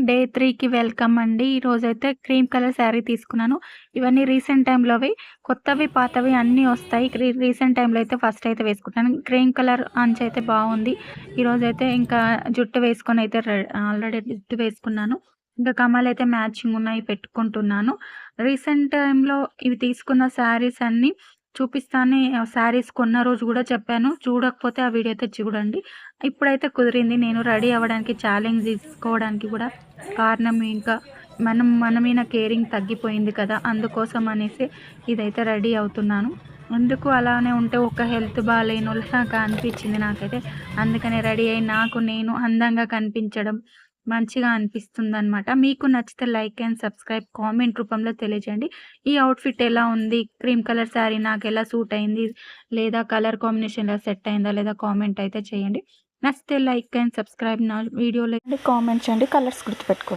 Day 3కి welcome అండి. ఈరోజైతే క్రీమ్ కలర్ శారీ తీసుకున్నాను. ఇవన్నీ రీసెంట్ టైమ్‌లోవి. కొత్తవి, పాతవి అన్నీ ఒస్తాయి. రీసెంట్ టైమ్‌లో అయితే ఫస్ట్ అయితే వేసుకుంటాను. క్రీమ్ కలర్ అంచయితే బావుంది. ఈరోజైతే ఇంకా జుట్టు వేసుకొనైతే ఆల్రెడీ జుట్టు వేసుకున్నాను. ఇంకా కమ్మలైతే మ్యాచింగ్ ఉన్నాయి పెట్టుకుంటున్నాను. రీసెంట్ టైమ్‌లో ఇవి తీసుకున్న శారీస్ అన్నీ చూపిస్తానే శారీస్ కొన్న రోజు గూడా చెప్పాను. చూడకపోతే ఆ వీడియో అయితే చూడండి. ఇప్పుడైతే కుదిరింది. నేను రెడీ అవ్వడానికి ఛాలెంజ్ తీసుకోవడానికి గూడా కారణం ఇంకా మన మీద కేరింగ్ తగ్గిపోయింది కదా! అందుకోసం అనేసి ఇదైతే రెడీ అవుతున్నాను. ఎందుకు అలానే ఉంటే ఒక హెల్త్ బాలేనోళ్ళలాగా అనిపించింది నాకైతే. అందుకనే రెడీ అయ్యి నాకు నేను అందంగా కనిపించడం మంచిగా అనిపిస్తుందనమాట. మీకు నచ్చితే లైక్ అండ్ సబ్స్క్రైబ్ కామెంట్ రూపంలో తెలియజేయండి. ఈ అవుట్‌ఫిట్ ఎలా ఉంది? క్రీమ్ కలర్ శారీ నాకెలా సూట్ అయింది? లేదా కలర్ కాంబినేషన్‌లో సెట్ అయిందా లేదా కామెంట్ అయితే చేయండి. నచ్చితే లైక్ అండ్ సబ్స్క్రైబ్ నా వీడియోలో కామెంట్ చేయండి. కలర్స్ గుర్తుపెట్టుకోండి.